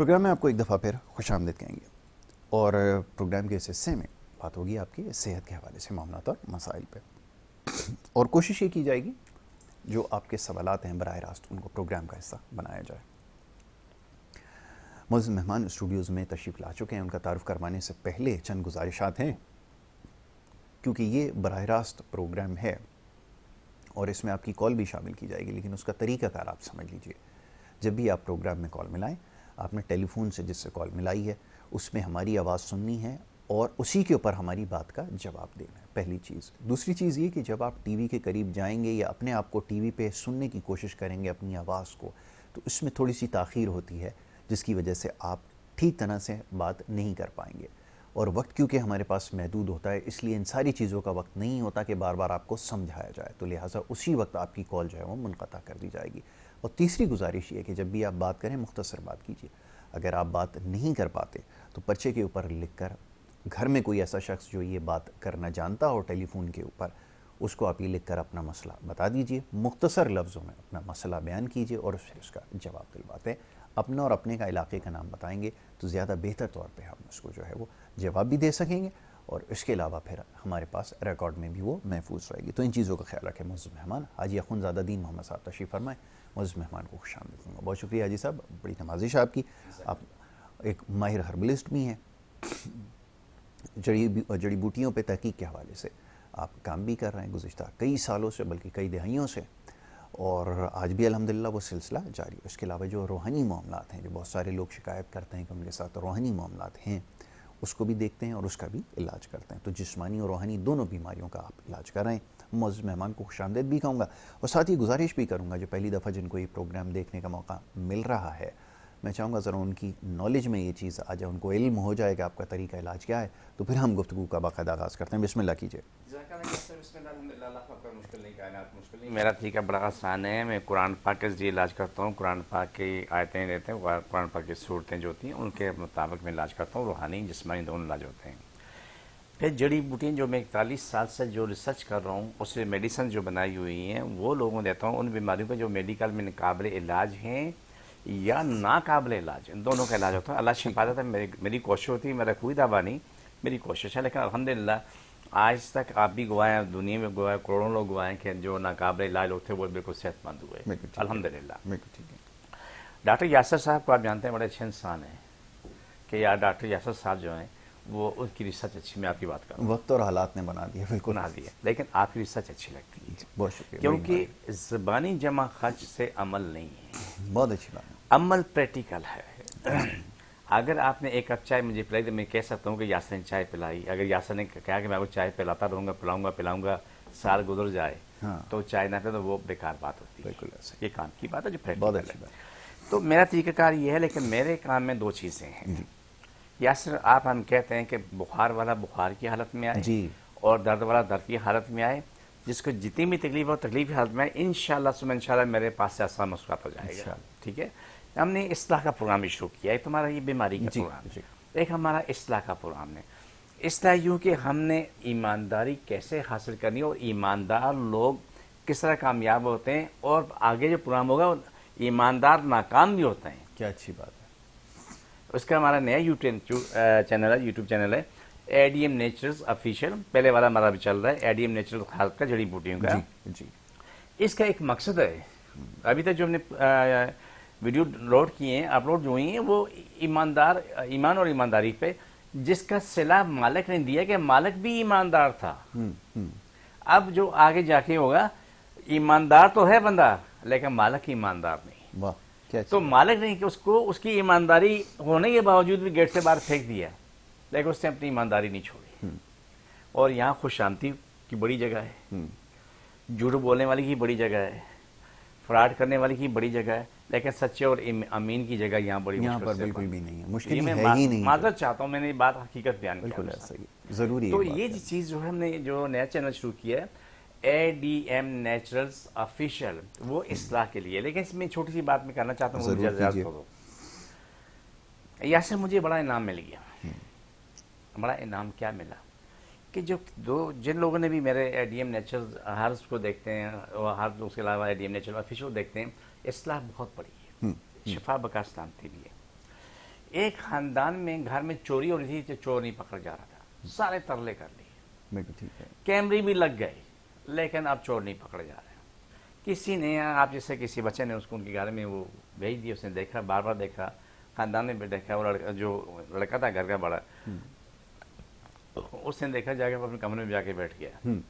Programme में आपको एक दफ़ा फिर खुशामदीद कहेंगे और प्रोग्राम के इस हिस्से में बात होगी आपकी सेहत के हवाले से मामलात और मसाइल पे, और कोशिश ये की जाएगी जो आपके सवालात हैं बराह रास्त उनको प्रोग्राम का हिस्सा बनाया जाए। मुअज़्ज़ज़ मेहमान स्टूडियोज़ में तशरीफ़ ला चुके हैं। उनका तारुफ़ करवाने से पहले चंद गुजारिशात हैं, क्योंकि ये बराह रास्त प्रोग्राम है और इसमें आपकी कॉल भी शामिल की जाएगी, लेकिन उसका तरीक़ाकार आप समझ लीजिए। जब भी आप प्रोग्राम में कॉल मिलाएं, आपने टेलीफोन से जिससे कॉल मिलाई है उसमें हमारी आवाज़ सुननी है और उसी के ऊपर हमारी बात का जवाब देना है, पहली चीज़। दूसरी चीज़ ये कि जब आप टीवी के करीब जाएंगे या अपने आप को टीवी पे सुनने की कोशिश करेंगे अपनी आवाज़ को, तो इसमें थोड़ी सी ताख़ीर होती है जिसकी वजह से आप ठीक तरह से बात नहीं कर पाएंगे। और वक्त क्योंकि हमारे पास महदूद होता है, इसलिए इन सारी चीज़ों का वक्त नहीं होता कि बार बार आपको समझाया जाए, तो लिहाजा उसी वक्त आपकी कॉल जो है वो मुनक़ता कर दी जाएगी। और तीसरी गुजारिश ये कि जब भी आप बात करें मुख्तसर बात कीजिए। अगर आप बात नहीं कर पाते तो पर्चे के ऊपर लिख कर, घर में कोई ऐसा शख्स जो ये बात करना जानता हो टेलीफोन के ऊपर, उसको आप ये लिख कर अपना मसला बता दीजिए, मुख्तसर लफ्ज़ों में अपना मसला बयान कीजिए और फिर उसका जवाब दिलवाते हैं। अपना और अपने का इलाके का नाम बताएंगे तो ज़्यादा बेहतर तौर पे हम उसको जो है वो जवाब भी दे सकेंगे और इसके अलावा फिर हमारे पास रिकॉर्ड में भी वो महफूज रहेगी। तो इन चीज़ों का ख्याल रखें। मुअज़्ज़ज़ मेहमान हाजी अख़ुंज़ादा दीन मोहम्मद साहब तशरीफ़ फरमाएँ। मुअज़्ज़ज़ मेहमान को खुशामदीद दूँगा। बहुत शुक्रिया हाजी साहब, बड़ी नवाजिश आपकी। आप एक माहिर हर्बलिस्ट भी हैं, जड़ी बूटियों पे तहकीक के हवाले से आप काम भी कर रहे हैं गुज़िश्ता कई सालों से, बल्कि कई दहाइयों से, और आज भी अल्हम्दुलिल्लाह वो सिलसिला जारी है। इसके अलावा जो रूहानी मामलात हैं, जो बहुत सारे लोग शिकायत करते हैं कि उनके साथ रूहानी मामलात हैं, उसको भी देखते हैं और उसका भी इलाज करते हैं। तो जिस्मानी और रूहानी दोनों बीमारियों का आप इलाज कर रहे हैं। मुअज़्ज़ज़ मेहमान को खुशामदीद भी कहूँगा और साथ ही गुजारिश भी करूँगा जो पहली दफ़ा जिनको ये प्रोग्राम देखने का मौका मिल रहा है, मैं चाहूँगा ज़रा उनकी नॉलेज में ये चीज़ आ जाए, उनको इल्म हो जाए कि आपका तरीका इलाज क्या है। तो फिर हम गुफ्तगू का बाकायदा आगाज़ करते हैं। बिस्मिल्लाह कीजिए। मेरा तरीका बड़ा आसान है। मैं कुरान पाक के ज़रिए इलाज करता हूँ। कुरान पाक की आयतें देते हैं, कुरान पाक की सूरतें जो होती हैं उनके मुताबिक मैं इलाज करता हूँ। रूहानी जिस्मानी दोनों इलाज होते हैं। फिर जड़ी बूटियाँ जो मैं 41 साल से जो रिसर्च कर रहा हूँ, उससे मेडिसिन जो बनाई हुई हैं वो लोगों को देता हूँ। उन बीमारियों के जो मेडिकल में काबिल इलाज हैं या नाकाबिल इलाज, इन दोनों का इलाज होता है। अल्लाह शिफा देता है। मेरी कोशिश होती है, मेरा कोई दवा नहीं, मेरी कोशिश है। लेकिन अल्हम्दुलिल्लाह आज तक आप भी गवाह हैं, दुनिया में गवाह, करोड़ों लोग गवाह हैं कि जो नाकाबिल इलाज होते हैं वो बिल्कुल सेहतमंद हुए, अल्हम्दुलिल्लाह। ठीक है। डॉक्टर यासर साहब को आप जानते हैं, बड़े अच्छे इंसान हैं कि यार डॉक्टर यासर साहब जो हैं वो उनकी रिसर्च अच्छी, मैं आपकी बात करूँ, वक्त और हालात ने बना दिया, बिल्कुल बना दिया, लेकिन आपकी रिसर्च अच्छी लगती है। बहुत शुक्रिया। क्योंकि ज़बानी जमा खर्च से अमल नहीं है, बहुत अच्छी बात है। अमल प्रैक्टिकल है। अगर आपने एक कप चाय मुझे पिलाई तो मैं कह सकता हूँ कि यासर ने चाय पिलाई। अगर यासर ने कहा कि मैं वो चाय पिलाता रहूँगा, पिलाऊंगा, साल गुजर जाए, हाँ, तो चाय ना पिला तो वो बेकार बात होती है। बिल्कुल ऐसा। ये काम की बात है जो बहुत प्रैक्टिकल अच्छी बात। है। तो मेरा तरीक़ाकार ये है, लेकिन मेरे काम में दो चीज़ें हैं। यासर आप हम कहते हैं कि बुखार वाला बुखार की हालत में आए जी, और दर्द वाला दर्द की हालत में आए, जिसको जितनी भी तकलीफ हो तकलीफ की हालत में आए, इंशाल्लाह मेरे पास से आसान मुस्कुरात हो जाएगा। ठीक है। हमने इस्लाह का प्रोग्राम भी शुरू किया है। तुम्हारा ये बीमारी का प्रोग्राम है, एक हमारा इस्लाह का प्रोग्राम है। इस्लाह यूँ कि हमने ईमानदारी कैसे हासिल करनी है और ईमानदार लोग किस तरह कामयाब होते हैं, और आगे जो प्रोग्राम होगा ईमानदार नाकाम भी होते हैं। क्या अच्छी बात है। उसका हमारा नया यूट्यूब चैनल है एडीएम नेचुरल्स ऑफिशियल। पहले वाला हमारा भी चल रहा है एडीएम नेचुरल खाद का, जड़ी बूटियों का। जी। इसका एक मकसद है, अभी तक जो हमने वीडियो लोड किए हैं, अपलोड जो हुई हैं, वो ईमान और ईमानदारी पे, जिसका सिला मालिक ने दिया कि मालिक भी ईमानदार था। अब जो आगे जाके होगा, ईमानदार तो है बंदा लेकिन मालिक ईमानदार नहीं। वाह, क्या तो मालिक ने उसको उसकी ईमानदारी होने के बावजूद भी गेट से बाहर फेंक दिया, लेकिन उसने अपनी ईमानदारी नहीं छोड़ी। और यहाँ खुश शांति की बड़ी जगह है, झूठ बोलने वाली की बड़ी जगह है, फ्रॉड करने वाली की बड़ी जगह है, लेकिन सच्चे और अमीन की जगह यहाँ बड़ी मुश्किल पर से बिल्कुल भी नहीं है, मुश्किल मैं है ही नहीं। माजरत चाहता हूँ, मैंने ये बात हकीकत बयान किया। बिल्कुल ऐसा ही जरूरी है। तो ये चीज़ जो है, हमने जो नया चैनल शुरू किया है एडीएम नेचुरल्स ऑफिशियल, वो इस्लाह के लिए। लेकिन इसमें छोटी सी बात मैं करना चाहता हूँ। यासर मुझे बड़ा इनाम मिल गया। बड़ा इनाम क्या मिला कि जिन लोगों ने भी मेरे एडीएम नेचुरल हर उसको देखते हैं और हर उसके अलावा एडीएम नेचुरल ऑफिशियल देखते हैं, इस्लाह बहुत बड़ी है, शिफा बका सलामती भी है। एक खानदान में घर में चोरी हो रही थी तो चोर नहीं पकड़ जा रहा था, सारे तरले कर लिए, बिल्कुल ठीक है। कैमरे भी लग गए, लेकिन अब चोर नहीं पकड़े जा रहे। किसी ने, आप जैसे किसी बच्चे ने उसको उनके घर में वो भेज दिया, उसने देखा, बार बार देखा, खानदान ने भी देखा, वो लड़का, जो लड़का था घर का बड़ा, उसने देखा, जाके अपने कमरे में जाके बैठ गया।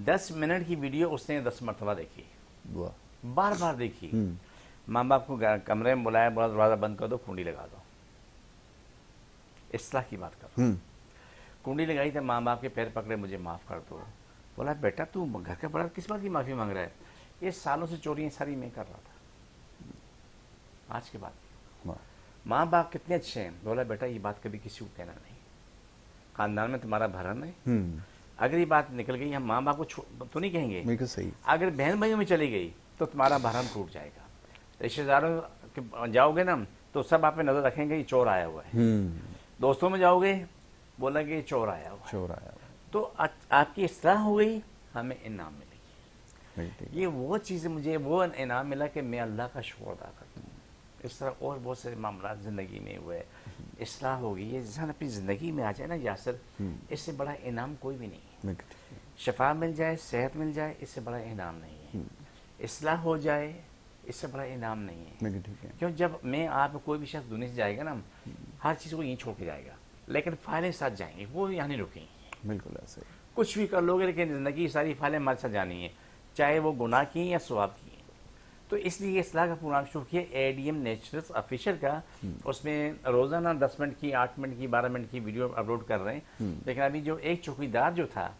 10 मिनट की वीडियो उसने 10 मरतबा देखी, बार बार देखी। माँ बाप को कमरे में बुलाया, बोला दरवाजा बंद कर दो, कुंडी लगा दो, इस्लाह की बात कर। कुंडी लगाई तो माँ बाप के पैर पकड़े, मुझे माफ कर दो। बोला बेटा तू घर का बड़ा किस बात की माफी मांग रहा है, ये सालों से चोरियां सारी मैं कर रहा था, आज के बाद। माँ बाप कितने अच्छे हैं। बोला बेटा ये बात कभी किसी को कहना नहीं, खानदान में तुम्हारा भरण है, अगर ये बात निकल गई हम माँ बाप को तो नहीं कहेंगे, बिल्कुल सही। अगर बहन भाइयों में चली गई तो तुम्हारा भरण टूट जाएगा, रिश्तेदारों के जाओगे ना तो सब आप पे नजर रखेंगे ये चोर आया हुआ है, दोस्तों में जाओगे बोलेंगे ये चोर आया हुआ है, चोर आया हुआ। तो आपकी इस्लाह हो गई, हमें इनाम मिलेगी। ये वो चीज़, मुझे वो इनाम मिला कि मैं अल्लाह का शुक्र अदा करता हूँ। इस तरह और बहुत सारे मामला ज़िंदगी में हुए, इस्लाह होगी। ये इंसान अपनी ज़िंदगी में आ जाए ना यासर, इससे बड़ा इनाम कोई भी नहीं है। शफा मिल जाए, सेहत मिल जाए, इससे बड़ा इनाम नहीं है। इस्लाह हो जाए, इससे बड़ा इनाम नहीं है। क्यों, जब मैं आप कोई भी शख्स दुनिया से जाएगा ना, हर चीज़ को यहीं छोड़ के जाएगा, लेकिन फाइलें साथ जाएंगे, वो यहाँ नहीं रुकेंगी। बिल्कुल ऐसे कुछ भी कर लोगे, लेकिन ज़िंदगी सारी फाइलें हमारे साथ जानी है, चाहे वो गुनाह की या सवाब की। तो इसलिए इस्लाह का प्रोग्राम शुरू किया एडीएम नेचुरल्स ऑफिशियल का। उसमें रोज़ाना 10 मिनट की, 8 मिनट की, 12 मिनट की वीडियो अपलोड कर रहे हैं। लेकिन अभी जो एक चौकीदार जो था,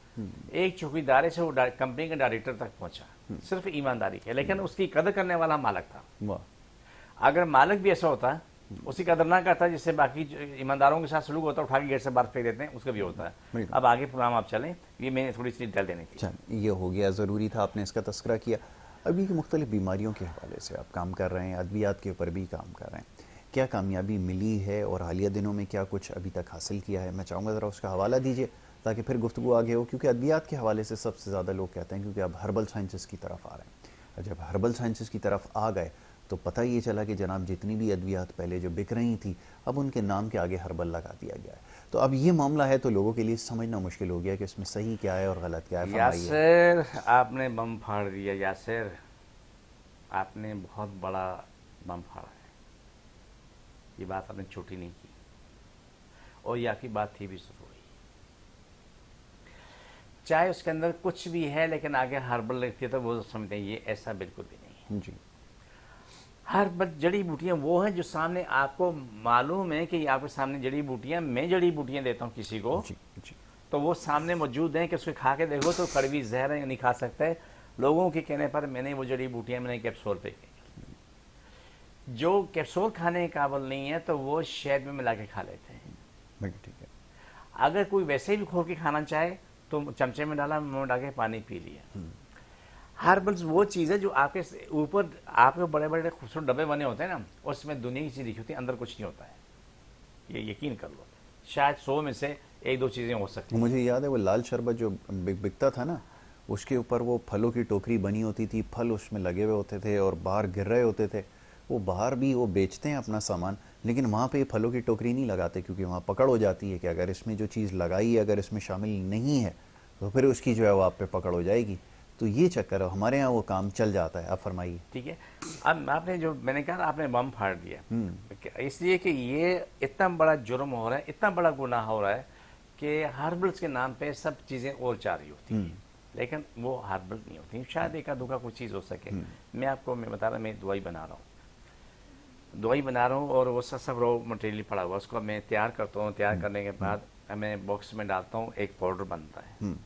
एक चौकीदारे से वो कंपनी के डायरेक्टर तक पहुंचा, सिर्फ ईमानदारी के, लेकिन उसकी कदर करने वाला मालिक था। अगर मालिक भी ऐसा होता, उसकी कदर ना करता, जिससे बाकी ईमानदारों के साथ सलूक होता है, उठा के गेट से बाहर फेंक देते हैं, उसका भी होता है। अब आगे प्रोग्राम आप चलें, ये मैंने थोड़ी सी डिटेल देनी थी। ये हो गया, ज़रूरी था, आपने इसका तस्करा किया। अभी की मुख्तलिफ बीमारियों के हवाले से आप काम कर रहे हैं, अद्वियात के ऊपर भी काम कर रहे हैं, क्या कामयाबी मिली है और हालिया दिनों में क्या कुछ अभी तक हासिल किया है? मैं चाहूँगा ज़रा उसका हवाला दीजिए ताकि फिर गुफ्तगू आगे हो, क्योंकि अद्वियात के हवाले से सबसे ज़्यादा लोग कहते हैं क्योंकि अब हर्बल साइंसेस की तरफ आ रहे हैं। जब हर्बल साइंसेस की तरफ आ गए तो पता ये चला कि जनाब जितनी भी अद्वियात पहले जो बिक रही थी, अब उनके नाम के आगे हर्बल लगा दिया गया है। तो अब ये मामला है तो लोगों के लिए समझना मुश्किल हो गया कि इसमें सही क्या है और गलत क्या है। यासिर, आपने बम फाड़ दिया। यासिर, आपने बहुत बड़ा बम फाड़ा है। ये बात आपने छोटी नहीं की, और ये आपकी बात थी भी शुरू हुई, चाहे उसके अंदर कुछ भी है, लेकिन आगे हर्बल लिखती है तो वो समझते हैं ये ऐसा बिल्कुल भी नहीं है। जी, हर्बल जड़ी बूटियां वो हैं जो सामने आपको मालूम है कि आपके सामने जड़ी बूटियां, मैं जड़ी बूटियां देता हूं किसी को, जी, जी। तो वो सामने मौजूद हैं कि उसको खा के देखो तो कड़वी जहर है, नहीं खा सकते। लोगों के कहने पर मैंने वो जड़ी बूटियां मैंने कैप्सूल पे की। जो कैप्सूल खाने के काबिल नहीं है तो वो शहद में मिला के खा लेते हैं। ठीक है। अगर कोई वैसे भी खोल के खाना चाहे तो चमचे में डाला, मुंह में डाल के पानी पी लिया। हर्बल्स वो चीज़ है जो आपके ऊपर आपके बड़े बड़े खूबसूरत डब्बे बने होते हैं ना, उसमें दुनिया की चीज़ लिखी होती है, अंदर कुछ नहीं होता है, ये यकीन कर लो। शायद 100 में से 1-2 चीज़ें हो सकती हैं। मुझे याद है वो लाल शरबत जो बिकता था ना, उसके ऊपर वो फलों की टोकरी बनी होती थी, फल उसमें लगे हुए होते थे और बाहर गिर रहे होते थे। वो बाहर भी वो बेचते हैं अपना सामान, लेकिन वहाँ पे फलों की टोकरी नहीं लगाते क्योंकि वहाँ पकड़ हो जाती है कि अगर इसमें जो चीज़ लगाई है अगर इसमें शामिल नहीं है तो फिर उसकी जो है वो आप पे पकड़ हो जाएगी। तो ये चक्कर है, हमारे यहाँ वो काम चल जाता है। आप फरमाइए। ठीक है, अब आपने जो मैंने कहा आपने बम फाड़ दिया, इसलिए कि ये इतना बड़ा जुर्म हो रहा है, इतना बड़ा गुनाह हो रहा है कि हर्बल्स के नाम पे सब चीज़ें और जारी होती हैं, लेकिन वो हर्बल नहीं होती। शायद एक आधो का कुछ चीज़ हो सके। मैं बता रहा, मैं दवाई बना रहा हूँ और वो सब रॉ मटेरियल पड़ा हुआ, उसको मैं तैयार करता हूँ। तैयार करने के बाद मैं बॉक्स में डालता हूँ, एक पाउडर बनता है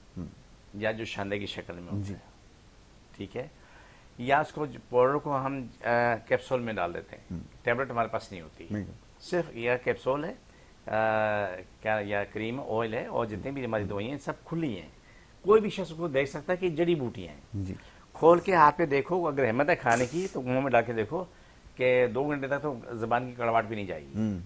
या जो शंदे की शक्ल में होता है, ठीक है, या उसको पाउडर को हम कैप्सूल में डाल देते हैं। टैबलेट हमारे पास नहीं होती, सिर्फ यह कैप्सूल है, क्या या क्रीम ऑयल है, और जितनी भी हमारी दवाइयाँ सब खुली हैं, कोई भी शख्स को देख सकता है कि जड़ी बूटियाँ हैं। खोल के हाथ पे देखो, अगर हिम्मत है खाने की तो मुंह में डाल के देखो कि 2 घंटे तक तो जबान की कड़वाहट भी नहीं जाएगी।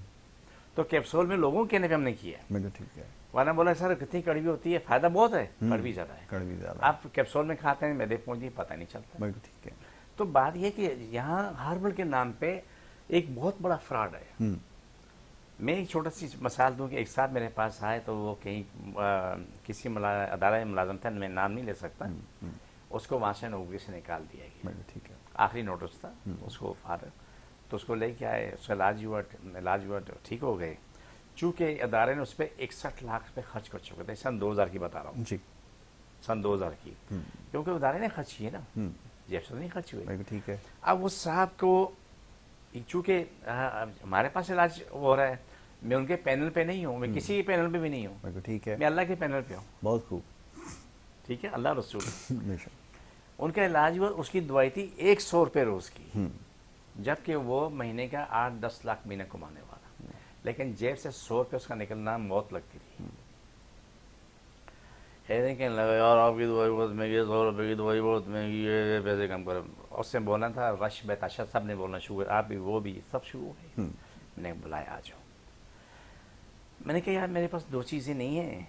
तो कैप्सूल में लोगों के कहने पे हमने किया है। ठीक है। वाला बोला सर कितनी कड़वी होती है, फायदा बहुत है, कड़वी ज्यादा है। कड़वी ज्यादा। आप कैप्सूल में खाते हैं, मैदे पहुंचती पता नहीं चलता। ठीक है। तो बात यह कि यहाँ हर्बल के नाम पे एक बहुत बड़ा फ्रॉड है। मैं एक छोटा सी मिसाल दूं कि एक साथ मेरे पास आए तो वो कहीं किसी अदारा में मुलाजम था, मैं नाम नहीं ले सकता, उसको वहाँ से नौकरी से निकाल दिया गया। ठीक है। आखिरी नोटिस था उसको फादर, तो उसको लेके आए, उसका इलाज हुआ ठीक हो गए। चूँकि अदारे ने उस पर 61 लाख रुपये खर्च कर चुके थे, सन 2000 की बता रहा हूँ जी। सन 2000 की, क्योंकि अदारे ने खर्च किए ना, जेब से नहीं खर्च हुए। ठीक है। अब उस साहब को चूँकि हमारे पास इलाज हो रहा है, मैं उनके पैनल पे नहीं हूँ, मैं किसी के पैनल पे भी नहीं हूँ, ठीक है। मैं अल्लाह के पैनल पे हूँ। बहुत खूब। ठीक है, अल्लाह रसूल। उनका इलाज हुआ, उसकी दवाई थी 100 रुपये रोज़ की, जबकि वो महीने का 8-10 लाख महीने कमाने वाला, लेकिन जेब से 100 रुपये उसका निकलना मौत लगती थी। कहने लगा यार आपकी दवाई बहुत महंगी है, 100 रुपये की दवाई बहुत महंगी है, पैसे कम करो। उससे बोलना था, रश बेताशा सब ने बोलना शुरू, आप भी वो भी सब शुरू हो गए। मैंने बुलाया आ जाओ, मैंने कहा यार मेरे पास 2 चीज़ें नहीं है,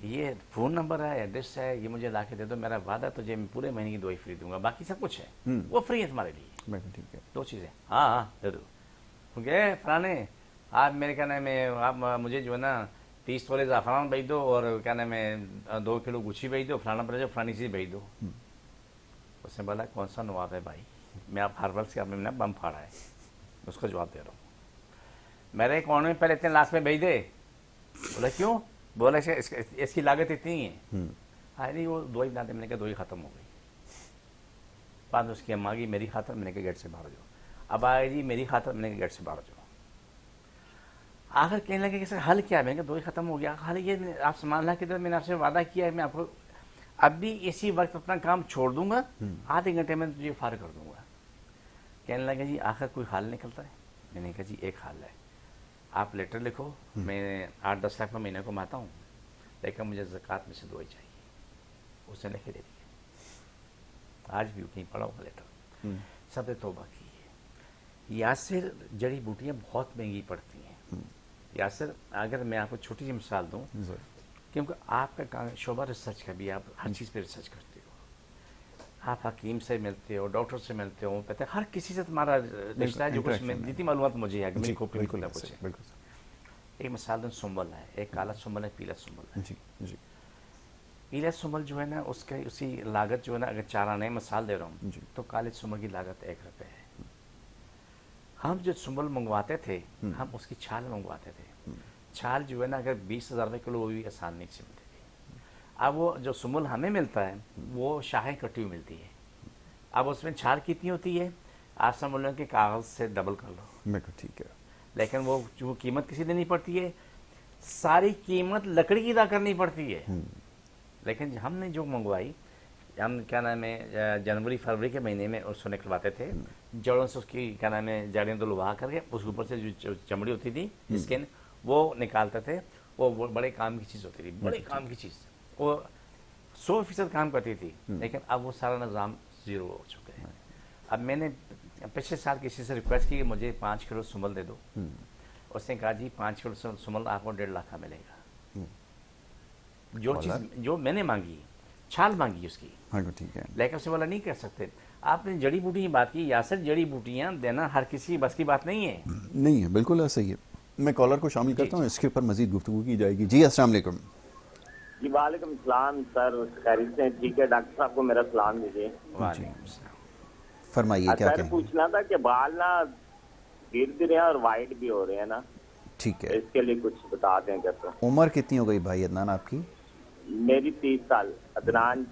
ये फ़ोन नंबर है, एड्रेस है, ये मुझे ला के दे दो, मेरा वादा तुझे मैं पूरे महीने की दवाई फ्री दूंगा, बाकी सब कुछ है वो फ्री है तुम्हारे लिए। ठीक है। 2 चीज़ें, हाँ हाँ दे दो। गए फलाने, आप मेरे क्या नाम है, आप मुझे जो है ना 30 तोले ज़ाफ़रान भेज दो, और क्या नाम है 2 किलो गुच्छी भेज दो, फलाना भेजो, फलानी चीज़ भेज दो। उसने बोला कौन सा नवाब है भाई, मैं आप हर्बल से आपने बम फाड़ा है, उसका जवाब दे रहा हूँ। मेरे अकाउंट में पहले इतने लाख में भेज दे। बोला क्यों? बोला इसकी लागत इतनी है। अरे वो दवाई बना दे, मैंने कहा दवाई ख़त्म हो गई। बाद में उसकी अम्मा की मेरी खातर, मैंने कहा गेट से बाहर जाओ। अब आए जी मेरी खातर, मैंने कहा गेट से बाहर जाओ। आखिर कहने लगे कि सर हल क्या है? मैंने कहा दवाई ख़त्म हो गया। हल ये आप सामान ला के दो, मैंने आपसे वादा किया है, मैं आपको अभी इसी वक्त अपना काम छोड़ दूंगा, आधे घंटे में तुझे फार कर दूंगा। कहने लगे जी आखिर कोई हाल निकलता है? मैंने कहा जी एक हाल है, आप लेटर लिखो, मैं 8-10 लाख में महीने को माता हूँ, लेकिन मुझे ज़कात में से दवाई चाहिए। उसने लिखे दे दिया, आज भी कहीं पड़ा हुआ लेटर। सब तौबा की है। यासिर जड़ी बूटियाँ बहुत महंगी पड़ती हैं। यासिर अगर मैं आपको छोटी सी मिसाल दूँ, क्योंकि आपका शोबा रिसर्च का भी, आप हर चीज़ पे रिसर्च करते हो, आप हकीम से मिलते हो, डॉक्टर से मिलते हो, पता है हर किसी से तुम्हारा रिश्ता है, जो कुछ जितनी मालूमात मुझे है, मेरी खोपड़ी में कितना कुछ है। एक मिसाल दूँ, सुंबल है, एक काला सुंबल है, पीला सुंबल है। जी जी। पीला सुंबल जो है ना, उसके उसी लागत जो है ना, अगर 4 आने मिसाल दे रहा हूँ, तो काले सुंबल की लागत 1 रुपये है। हम जो सुंबल मंगवाते थे, हम उसकी छाल मंगवाते थे। छाल जो है ना, अगर 20,000 रुपये किलो, वो भी आसान नहीं से मिलती थी। अब वो जो सुंबल हमें मिलता है, वो शाहें कटी हुई मिलती है। अब उसमें छाल कितनी होती है, आप समझ लो कि कागज़ से डबल कर लो। ठीक है। लेकिन वो जो कीमत किसी देनी पड़ती है, सारी कीमत लकड़ी की अदा करनी पड़ती है। लेकिन हमने जो मंगवाई, हम क्या नाम है जनवरी फरवरी के महीने में उसको निकलवाते थे, जड़ों से उसकी क्या नाम है जड़ें धुलवा करके, उसके ऊपर से जो चमड़ी होती थी, स्किन, वो निकालते थे। वो बड़े काम की चीज़ होती थी, बड़े काम की चीज़, वो 100% काम करती थी। लेकिन अब वो सारा निज़ाम ज़ीरो हो चुका है। अब मैंने पिछले साल किसी से रिक्वेस्ट की कि मुझे 5 किलो सुमल दे दो। उसने कहा जी 5 किलो सुमल आपको 1.5 लाख का मिलेगा। जो चीज़ जो मैंने मांगी, छाल मांगी उसकी, ठीक है, लेकिन उससे बोला नहीं कर सकते। आपने जड़ी बूटी की बात की, यासिर जड़ी बूटियाँ देना हर किसी बस की बात नहीं है। नहीं है, बिल्कुल ऐसा ही है। मैं कॉलर को शामिल करता हूँ, इसके ऊपर मजीद गुफ्तगू की जाएगी। जी अस्सलाम वालेकुम। जी वालेकुम सलाम सर, खैरियत से? ठीक है, डॉक्टर साहब को मेरा सलाम दीजिए। फरमाइए क्या सर पूछना था कि बाल ना गिर भी रहे हैं और वाइट भी हो रहे हैं ना, ठीक है, इसके लिए कुछ बता दें कैसे। उम्र कितनी हो गई भाई अदनान आपकी? मेरी 30 साल। अदनान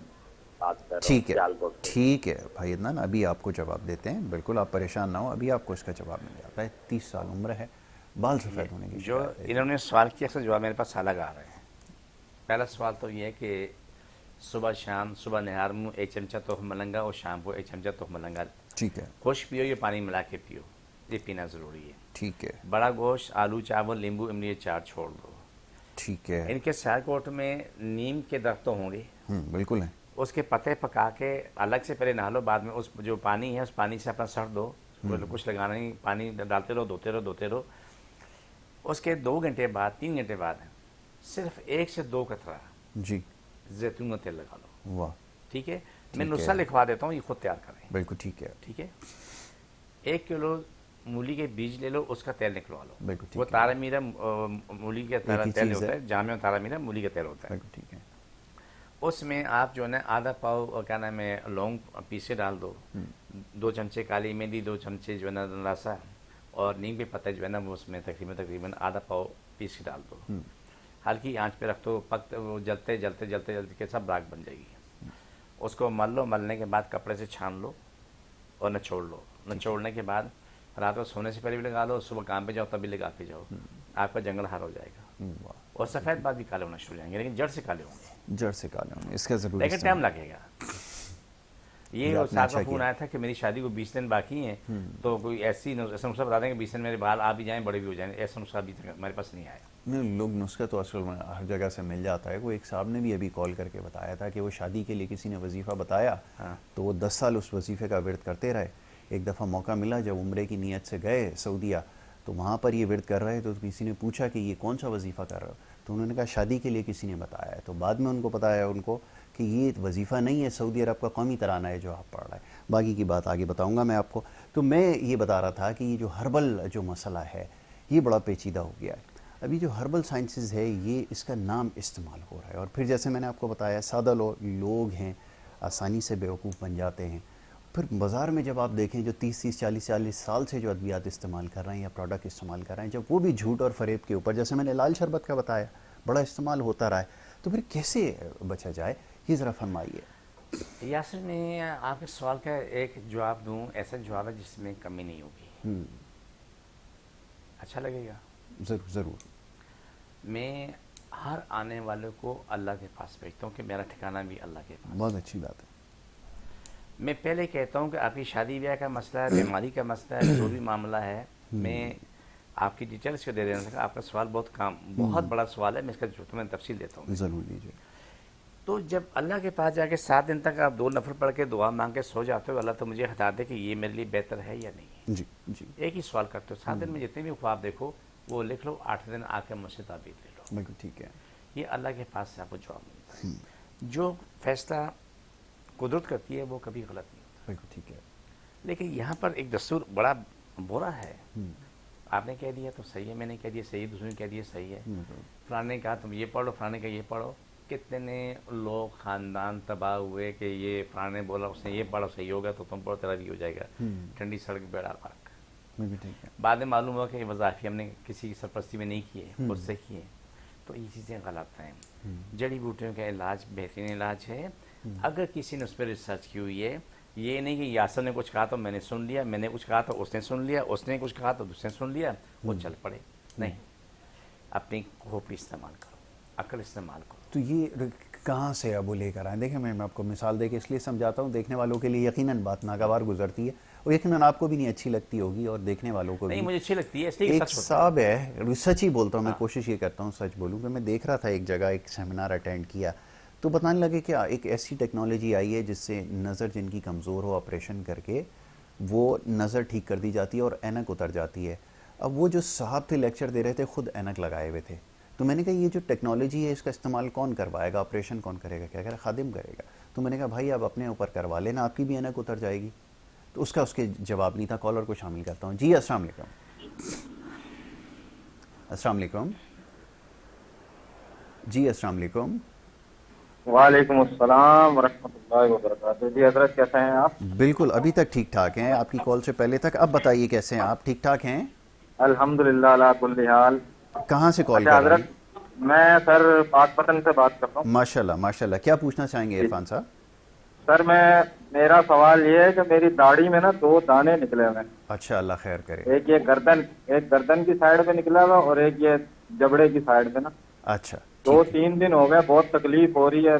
बात कर रहा हूँ, सियालकोट से। ठीक है भाई अदनान, अभी आपको जवाब देते हैं, बिल्कुल आप परेशान ना हो, अभी आपको इसका जवाब मिल जाता है। 30 साल उम्र है, बाल सफ़ेद होने की जो इन्होंने सवाल किया, अक्सर जवाब मेरे पास अलग आ रहे हैं। पहला सवाल तो ये है कि सुबह शाम, सुबह निहार मुँह 1 चमचा तोहफ़ मलंगा और शाम को 1 चमचा तोहफ़ मलंगा, ठीक है, खुश पियो, ये पानी मिला के पियो, ये पीना ज़रूरी है। ठीक है। बड़ा गोश्त, आलू, चावल, नींबू, इमली, ये 4 छोड़ दो। ठीक है। इनके सियालकोट में नीम के दरख्त तो होंगे, बिल्कुल है, उसके पत्ते पका के अलग से पहले नहा लो, बाद में उस जो पानी है उस पानी से अपना सर दो, कुछ लगाना नहीं, पानी डालते रहो, धोते रहो। उसके 2 घंटे बाद, 3 घंटे बाद सिर्फ 1 से 2 कतरा जी जैतून का तेल लगा लो। वाह, ठीक है। मैं नुस्खा लिखवा देता हूँ, ये खुद तैयार करें। बिल्कुल ठीक है, ठीक है। 1 किलो मूली के बीज ले लो, उसका तेल निकलवा लो। बिल्कुल ठीक वो है। तारा मीरा मूली का एक ही तेल चीज़ होता है। है, जामे और तारा मीरा मूली का तेल होता है। बिल्कुल ठीक है। उसमें आप जो है ना आधा पाव क्या नाम है लौंग पीस के डाल दो, 2 चमचे काली मेथी, 2 चमचे जो है ना रासा, और नीम के पत्ते जो है ना वो उसमें तकरीबन आधा पाव पीस के डाल दो। हल्की आंच पे रख दो, वो जलते जलते जलते जलते के सब राख बन जाएगी। उसको मल लो, मलने के बाद कपड़े से छान लो और निचोड़ लो। निचोड़ने के बाद रात को सोने से पहले भी लगा लो, सुबह काम पे जाओ तभी लगा के जाओ, आपका जंगल हार हो जाएगा। और सफ़ेद बाल भी काले होना शुरू हो जाएंगे, लेकिन जड़ से काले होंगे। जड़ से काले होंगे, इसका ज़रूर लेकिन टाइम लगेगा। ये आपने साहब अच्छा का फ़ोन किया। आया था कि मेरी शादी को 20 दिन बाकी हैं, तो कोई ऐसा नुस्खा बता दें कि 20 दिन मेरे बाल आ भी जाएं, बड़े भी हो जाएं। ऐसा नुस्खा अभी तक हमारे पास नहीं आया। नहीं, लोग नुस्खा तो आजकल हर जगह से मिल जाता है। वो एक साहब ने भी अभी कॉल करके बताया था कि वो शादी के लिए किसी ने वजीफ़ा बताया, तो वो 10 साल उस वजीफ़े का विर्द करते रहे। एक दफ़ा मौका मिला जब उम्रे की नीयत से गए सऊदीया, तो वहाँ पर ये विर्द कर रहे, तो किसी ने पूछा कि ये कौन सा वजीफ़ा कर रहे हो, तो उन्होंने कहा शादी के लिए किसी ने बताया है। तो बाद में उनको बताया उनको कि ये वजीफ़ा नहीं है, सऊदी अरब का कौमी तराना है जो आप पढ़ रहे हैं। बाकी की बात आगे बताऊँगा मैं आपको। तो मैं ये बता रहा था कि ये जो हर्बल जो मसला है ये बड़ा पेचीदा हो गया है। अभी जो हर्बल साइंसेस है ये इसका नाम इस्तेमाल हो रहा है, और फिर जैसे मैंने आपको बताया सादा लोग हैं आसानी से बेवकूफ़ बन जाते हैं। फिर बाज़ार में जब आप देखें जो 30-40 साल से जो अद्वियात इस्तेमाल कर रहे हैं या प्रोडक्ट इस्तेमाल कर रहे हैं, जब वो भी झूठ और फ़रेब के ऊपर, जैसे मैंने लाल शरबत का बताया, बड़ा इस्तेमाल होता रहा है, तो फिर कैसे बचा जाए, ये ज़रा फरमाइए। यासिर, मैं आपके सवाल का एक जवाब दूं, ऐसा जवाब है जिसमें कमी नहीं होगी। अच्छा लगेगा? ज़रूर ज़रूर। मैं हर आने वाले को अल्लाह के पास भेजता हूँ कि मेरा ठिकाना भी अल्लाह के पास। बहुत अच्छी बात है। मैं पहले कहता हूँ कि आपकी शादी ब्याह का मसला है, बीमारी का मसला है, जो भी मामला है, मैं आपकी डिटेल्स को दे देना था। आपका सवाल बहुत बड़ा सवाल है, मैं इसका तुम्हें तफसील देता हूँ। ज़रूर लीजिए। तो जब अल्लाह के पास जाके 7 दिन तक आप 2 नफल पढ़ के दुआ मांग के सो जाते हो, अल्लाह तो मुझे बता दे कि ये मेरे लिए बेहतर है या नहीं है। जी जी। एक ही सवाल करते हो, 7 दिन में जितने भी ख्वाब देखो वो लिख लो, 8वें दिन आके मुझसे ताबीर ले लो। बिल्कुल ठीक है। ये अल्लाह के पास से आपको जवाब मिलता है। जो फैसला कुदरत करती है वो कभी गलत नहीं होता। बिल्कुल ठीक है। लेकिन यहाँ पर एक दस्तूर बड़ा बुरा है। आपने कह दिया तो सही है, मैंने कह दिया सही है, दूसरे ने कह दिया सही है, फलाने कहा तुम ये पढ़ो, फलाने का ये पढ़ो। कितने लोग ख़ानदान तबाह हुए कि ये फलाने बोला उसने ये पढ़ो सही होगा तो तुम पढ़ो तेरा भी हो जाएगा। ठंडी सड़क बेड़ा पार्क। बिल्कुल ठीक है। बाद में मालूम हुआ कि वज़ाफ़ी हमने किसी की सरपरस्ती में नहीं किए, खुद से किए। तो ये चीज़ें गलत हैं। जड़ी बूटियों का इलाज बेहतरीन इलाज है अगर किसी ने उस पर रिसर्च की हुई है। ये नहीं कि यासर ने कुछ कहा तो मैंने सुन लिया, मैंने कुछ कहा तो उसने सुन लिया, उसने कुछ कहा तो दूसरे सुन लिया, वो चल पड़े। नहीं, अपनी खोपड़ी इस्तेमाल करो, अकल इस्तेमाल करो। तो ये कहाँ से अब वो लेकर आए? देखिए मैं आपको मिसाल दे के इसलिए समझाता हूँ, देखने वालों के लिए यकीनन बात नागवार गुजरती है और यकीनन आपको भी नहीं अच्छी लगती होगी और देखने वालों को नहीं, भी। मुझे अच्छी लगती है इसलिए एक सच होता साहब है, सच ही बोलता हूँ मैं, कोशिश ये करता हूँ सच बोलूँ कि मैं देख रहा था एक जगह एक सेमिनार अटेंड किया तो बताने लगे क्या एक ऐसी टेक्नोलॉजी आई है जिससे नज़र जिनकी कमज़ोर हो ऑपरेशन करके वो नज़र ठीक कर दी जाती है और ऐनक उतर जाती है। अब वो जो साहब थे लेक्चर दे रहे थे खुद ऐनक लगाए हुए थे, तो मैंने कहा ये जो टेक्नोलॉजी है इसका इस्तेमाल कौन करवाएगा, ऑपरेशन कौन करेगा? क्या कह रहा खादिम करेगा। तो मैंने कहा भाई आप अपने ऊपर करवा लेना, आपकी भी ऐनक उतर जाएगी। तो उसके जवाब नहीं था। कॉलर को शामिल करता हूँ। जी अस्सलाम वालेकुम। अस्सलाम वालेकुम। जी अस्सलाम वालेकुम। वालेकुम अस्सलाम वरहमतुल्लाहि वबरकातुहू। जी हजरत कैसे हैं आप? बिल्कुल अभी तक ठीक ठाक हैं, आपकी कॉल से पहले तक। अब बताइए कैसे हैं आप? ठीक ठाक हैं? अल्हम्दुलिल्लाह अला कुल्ली हाल। कहाँ से कॉल अच्छा कर रहे हजरत, मैं सर पाकपतन से बात कर रहा हूँ। माशाल्लाह माशाल्लाह। क्या पूछना चाहेंगे इरफान साहब? सर मेरा सवाल ये है कि मेरी दाढ़ी में ना 2 दाने निकले हुए हैं। अच्छा अल्लाह खैर करे। एक गर्दन की साइड पे निकला हुआ और एक ये जबड़े की साइड पे ना। अच्छा 2-3 दिन हो गए, बहुत तकलीफ हो रही है।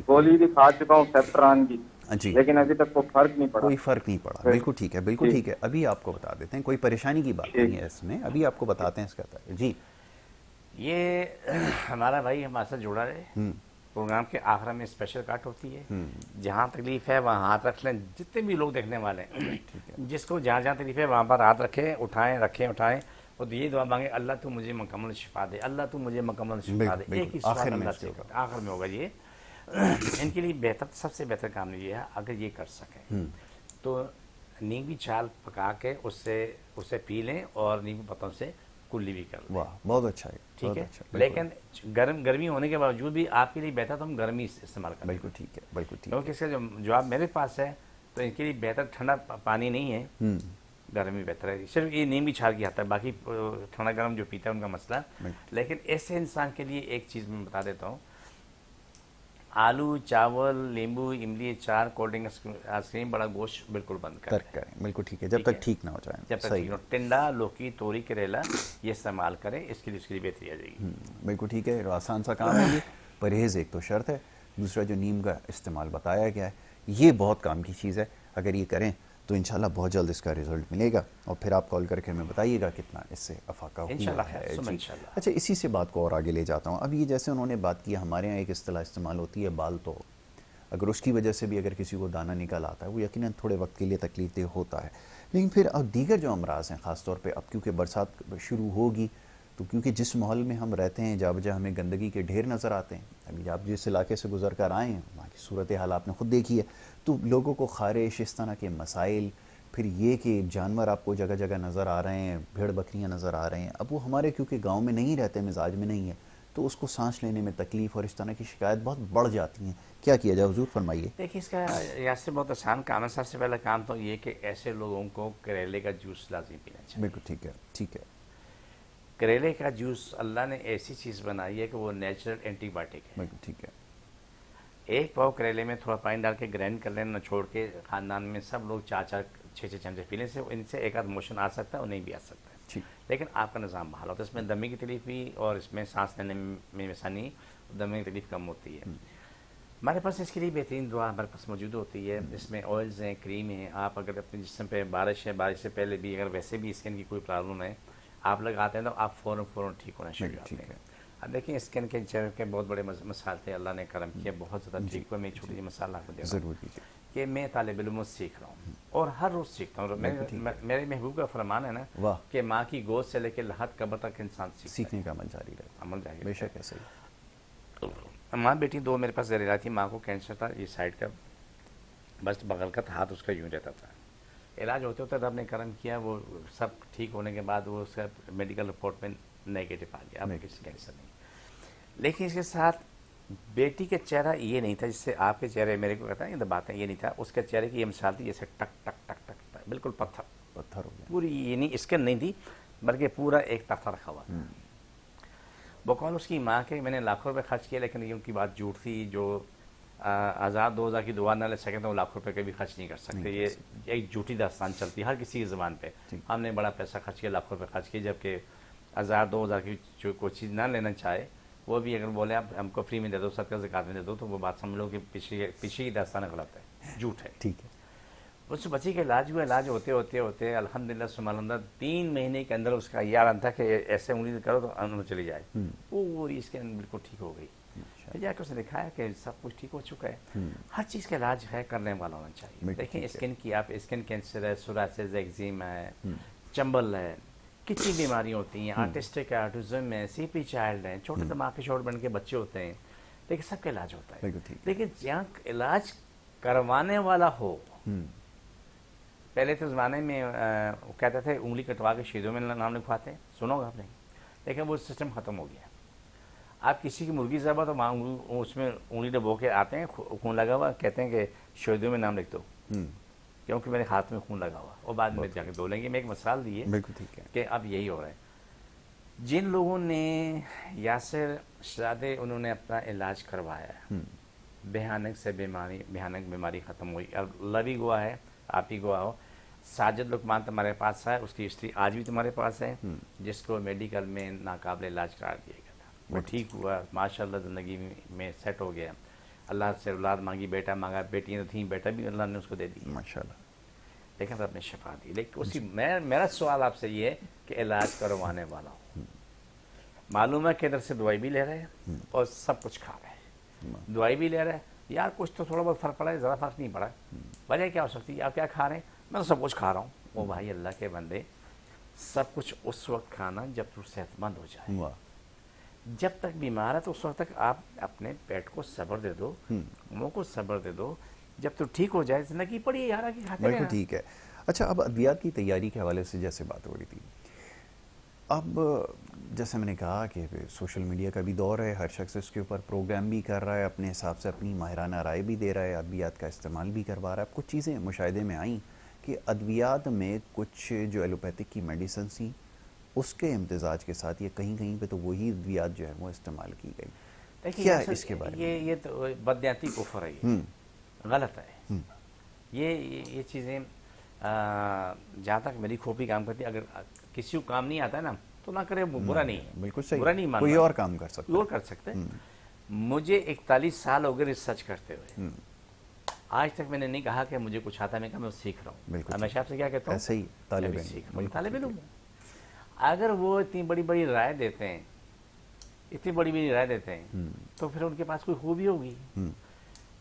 गोली भी खा चुका हूँ सेफ्ट्रान की, जी, लेकिन अभी तक कोई फर्क नहीं पड़ा। कोई फर्क नहीं पड़ा। बिल्कुल ठीक है, बिल्कुल ठीक है। अभी आपको बता देते हैं, कोई परेशानी की बात नहीं है इसमें, अभी आपको बताते हैं इसका। जी ये हमारा भाई हमारे साथ जुड़ा है। प्रोग्राम के आखिर में स्पेशल काट होती है। जहाँ तकलीफ है वहाँ हाथ रख लें, जितने भी लोग देखने वाले हैं जिसको जहाँ जहाँ तकलीफ है वहाँ पर हाथ रखें, उठाएं, रखें, उठाएं और ये दुआ मांगे अल्लाह तू मुझे मुकम्मल शिफा दे, अल्लाह तू मुझे मुकम्मल शिफा दे। एक ही सवाल अल्लाह से आखिर में होगा। ये इनके लिए बेहतर, सबसे बेहतर काम ये है अगर ये कर सकें तो नीम की छाल पका के उससे पी लें और नीम के पत्तों से कुल्ली भी कर लें। वाह, बहुत अच्छा है, ठीक बहुत है, अच्छा, बिल्कुल। लेकिन गर्मी होने के बावजूद भी आपके लिए बेहतर तो हम गर्मी इस्तेमाल करें, बिल्कुल ठीक है, बिल्कुल ठीक क्योंकि है। इसका जो जवाब मेरे पास है तो इनके लिए बेहतर ठंडा पानी नहीं है, गर्मी बेहतर है। सिर्फ ये नीम की छाल की हद तक, बाकी ठंडा गर्म जो पीता है उनका मसला। लेकिन ऐसे इंसान के लिए एक चीज़ मैं बता देता हूँ, आलू, चावल, नींबू, इमली, अचार, कोल्ड ड्रिंक, आइसक्रीम, बड़ा गोश्त बिल्कुल बंद करें, बिल्कुल ठीक है, जब तक ठीक ना हो जाए। जब तक ठीक हो। टिंडा, लौकी, तोरी, करेला ये इस्तेमाल करें, इसके लिए बेहतरी आ जाएगी। बिल्कुल ठीक है, आसान सा काम है ये। परहेज़ एक तो शर्त है, दूसरा जो नीम का इस्तेमाल बताया गया है ये बहुत काम की चीज़ है। अगर ये करें तो इंशाल्लाह बहुत जल्द इसका रिजल्ट मिलेगा, और फिर आप कॉल करके हमें बताइएगा कितना इससे अफाका हुआ है जी। अच्छा, इसी से बात को और आगे ले जाता हूँ। अब ये जैसे उन्होंने बात की, हमारे यहाँ एक इस्तेलाह इस्तेमाल होती है बाल तोड़। अगर उसकी वजह से भी अगर किसी को दाना निकल आता है, वो यकीनन थोड़े वक्त के लिए तकलीफ देह होता है, लेकिन फिर अब दीगर जो अमराज हैं, ख़ासतौर पे अब क्योंकि बरसात शुरू होगी, तो क्योंकि जिस माहौल में हम रहते हैं जहाँ बजा हमें गंदगी के ढेर नज़र आते हैं। अभी आप जिस इलाके से गुजर कर आए हैं वहाँ की सूरत हाल आपने ख़ुद देखी है, तो लोगों को खारिश, इस तरह के मसाइल, फिर ये कि जानवर आपको जगह जगह नज़र आ रहे हैं, भेड़ बकरियाँ नज़र आ रहे हैं। अब वो हमारे क्योंकि गाँव में नहीं रहते, मिजाज में नहीं है, तो उसको सांस लेने में तकलीफ़ और इस तरह की शिकायत बहुत बढ़ जाती हैं। क्या किया जाए हुजूर, फरमाइए। देखिए, इसका यहाँ से बहुत आसान काम है। सबसे पहला काम तो ये कि ऐसे लोगों को करेले का जूस लाजमी पीना चाहिए। बिल्कुल ठीक है, ठीक है। करेले का जूस अल्लाह ने ऐसी चीज़ बनाई है कि वो नेचुरल एंटीबायोटिक है। बिल्कुल ठीक है। एक पाव करेले में थोड़ा पानी डाल के ग्राइंड कर लेना, छोड़ के ख़ानदान में सब लोग 4-4, 6-6 चमचे पीने से इनसे एक आध मोशन आ सकता है और नहीं भी आ सकता है, ठीक। लेकिन आपका निज़ाम बहाल होता है। इसमें दमे की तकलीफ भी और इसमें सांस लेने में आसानी, दमे की तकलीफ कम होती है। हमारे पास इसके लिए बेहतरीन दुआ हमारे पास मौजूद होती है। इसमें ऑयल्स हैं, क्रीम है। आप अगर अपने जिस्म पे बारिश है, बारिश से पहले भी अगर वैसे भी स्किन की कोई प्रॉब्लम है आप लगाते हैं तो आप फ़ौरन ठीक होना शुरू हो जाते हैं। अब देखिए, स्किन के चेहरे के बहुत बड़े मसाल थे, अल्लाह ने करम किया, बहुत ज़्यादा ठीक हुआ। मैं छोटी सी मसाला आपको दे रहा हूँ कि मैं तालिब इल्म सीख रहा हूँ और हर रोज़ सीखता हूँ। मेरे महबूब का फरमान है ना कि माँ की गोद से लेकर लहद कब्र तक इंसान सीखने का अमल जारी रहे, अमल जारी बेशक ऐसे ही। माँ बेटी दो मेरे पास जहरीला थी। माँ को कैंसर था, ये साइड का, बस बगल का हाथ उसका यूँ रहता था। इलाज होते होते रब ने करम किया, वो सब ठीक होने के बाद वो उसका मेडिकल रिपोर्ट में नेगेटिव आ गया, अब किसी कैंसर नहीं। लेकिन इसके साथ बेटी का चेहरा ये नहीं था जिससे आपके चेहरे मेरे को कहता है, ये तो बातें ये नहीं था। उसके चेहरे की ये मिसाल थी जैसे टक टक टक टक टक, बिल्कुल पत्थर हो गया। पूरी ये नहीं स्किन नहीं थी, बल्कि पूरा एक तख्ता रखा हुआ था। वो कौन, उसकी माँ के मैंने लाखों रुपए खर्च किए, लेकिन ये उनकी बात झूठ थी। जो 1000-2000 की दुआ ना ले सके तो वो लाखों रुपए कभी खर्च नहीं कर सकते। ये एक झूठी दास्तान चलती है हर किसी की ज़बान पे। हमने बड़ा पैसा खर्च किया, लाखों रुपए खर्च किए, जबकि 1000-2000 की जो कोई चीज़ ना लेना चाहे वो भी अगर बोले आप हमको फ्री में दे दो, सदका ज़कात में दे दो, तो वो बात समझ लो कि पीछे की दास्तान गलत है, झूठ है। ठीक है। उस बच्ची का इलाज हुआ, इलाज होते होते होते अल्हम्दुलिल्लाह सुभानअल्लाह 3 महीने के अंदर उसका यार था कि ऐसे उंगली करो तो अंदर चली जाए, पूरी इसके बिल्कुल ठीक हो गई। फिर जाकर उसने दिखाया कि सब कुछ ठीक हो चुका है। हर चीज़ का इलाज है, करने वाला होना चाहिए। देखें, स्किन की आप स्किन कैंसर है, सोरासिस, एक्जिमा है, चंबल है, कितनी बीमारियाँ होती हैं, आर्टिस्टिक है, ऑटिज्म है, सीपी चाइल्ड है, छोटे दिमाग के शॉर्ट बन के बच्चे होते हैं, लेकिन सबका इलाज होता है। लेकिन जहाँ इलाज करवाने वाला हो, पहले तो ज़माने में वो कहते थे उंगली कटवा के शहीदों में नाम लिखवाते, सुनोगे आपने, लेकिन वो सिस्टम ख़त्म हो गया। आप किसी की मुर्गी ज़बा तो वहाँ उसमें उंगली डबो के आते हैं, खून लगा हुआ, कहते हैं कि शहीदों में नाम लिख दो, क्योंकि मेरे हाथ में खून लगा हुआ, और बाद में जाके धो लेंगे। मैं एक मिसाल दी है कि अब यही हो रहा है। जिन लोगों ने यासिर शादे उन्होंने अपना इलाज करवाया, भयानक से भयानक बीमारी ख़त्म हुई। अब लवी गुआ है, आप ही गुआ हो, साजिद लुकमान तुम्हारे पास है, उसकी हिस्ट्री आज भी तुम्हारे पास है, जिसको मेडिकल में नाकाबिल इलाज करार दिया गया था, वो ठीक हुआ माशाल्लाह, ज़िंदगी में सेट हो गया। अल्लाह से औलाद मांगी, बेटा मांगा, बेटियाँ थी, बेटा भी अल्लाह ने उसको दे दी माशाल्लाह, लेकिन रब ने शिफा दी। लेकिन उसी मेरा सवाल आपसे ये है कि इलाज करवाने वाला हो, मालूम है कि इधर से दवाई भी ले रहे हैं और सब कुछ खा रहे हैं, दवाई भी ले रहे हैं, यार कुछ तो थोड़ा बहुत फ़र्क पड़ा है, ज़्यादा फ़र्क नहीं पड़ा, वजह क्या हो सकती है? आप क्या खा रहे हैं? मैं तो सब कुछ खा रहा हूँ। ओ भाई अल्लाह के बंदे, सब कुछ उस वक्त खाना जब तू सेहतमंद हो जाए, जब तक बीमार है तो उस वक्त तक आप अपने पेट को सब्र दे दो, मुँह को सब्र दे दो, जब तू ठीक हो जाए, जिंदगी पड़ी यार की खाते हैं। ठीक है। अच्छा, अब अद्वियात की तैयारी के हवाले से जैसे बात हो रही थी, अब जैसे मैंने कहा कि सोशल मीडिया का भी दौर है, हर शख्स इसके ऊपर प्रोग्राम भी कर रहा है, अपने हिसाब से अपनी माहिराना राय भी दे रहा है, अद्वियात का इस्तेमाल भी करवा रहा है। अब कुछ चीज़ें मुशाहिदे में आई कि अद्वियात में कुछ जो एलोपैथिक की मेडिसिन थी उसके इम्तजाज के साथ ये कहीं कहीं पे तो वही अद्वियात जो है वो इस्तेमाल की गई। देखिए क्या इसके बारे में? ये तो बदनियती कुफर है, ये गलत है। ये चीज़ें जहाँ तक मेरी खोपड़ी काम करती है, अगर किसी को काम नहीं आता है ना तो ना करे, बुरा नहीं है, बिल्कुल सही, बुरा नहीं मानना, कोई और काम कर सकता है, कोई और कर सकते हैं। मुझे 41 साल हो गए रिसर्च करते हुए, आज तक मैंने नहीं कहा कि मुझे कुछ आता, मैं कहा मैं सीख रहा हूँ। हमेशा आपसे क्या कहता हूँ, ऐसे ही तालिब इल्म। अगर वो इतनी बड़ी बड़ी राय देते हैं, इतनी बड़ी बड़ी राय देते हैं, तो फिर उनके पास कोई खूबी होगी।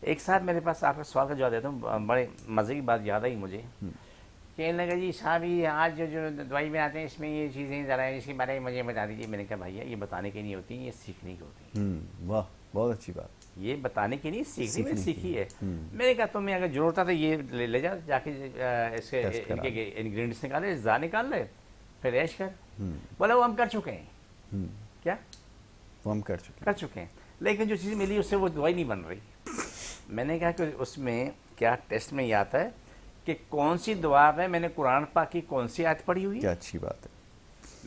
एक साथ मेरे पास आपका सवाल का जवाब देता हूँ, बड़े मज़े की बात याद आई मुझे। कहने लगा जी साहब ये आज जो दवाई में आते हैं इसमें ये चीज़ें ज़रा इसके बारे में मुझे बता दीजिए। मैंने कहा भैया ये बताने की नहीं होती, ये सीखने की होती है। वाह, बहुत अच्छी बात। ये बताने की नहीं, सीखने में सीखी है। मैंने कहा तुम्हें अगर जरूरत है तो ये ले जा, जाके इसके इनके इंग्रेडिएंट्स निकाले, जा निकाल ले, फिर ऐश कर। बोला वो हम कर चुके हैं। क्या वो हम कर चुके हैं, लेकिन जो चीज़ मिली उससे वो दवाई नहीं बन रही। मैंने कहा कि उसमें क्या टेस्ट में ये आता है कि कौन सी दुआ है, मैंने कुरान पाक की कौन सी आयत पढ़ी हुई है। क्या अच्छी बात है।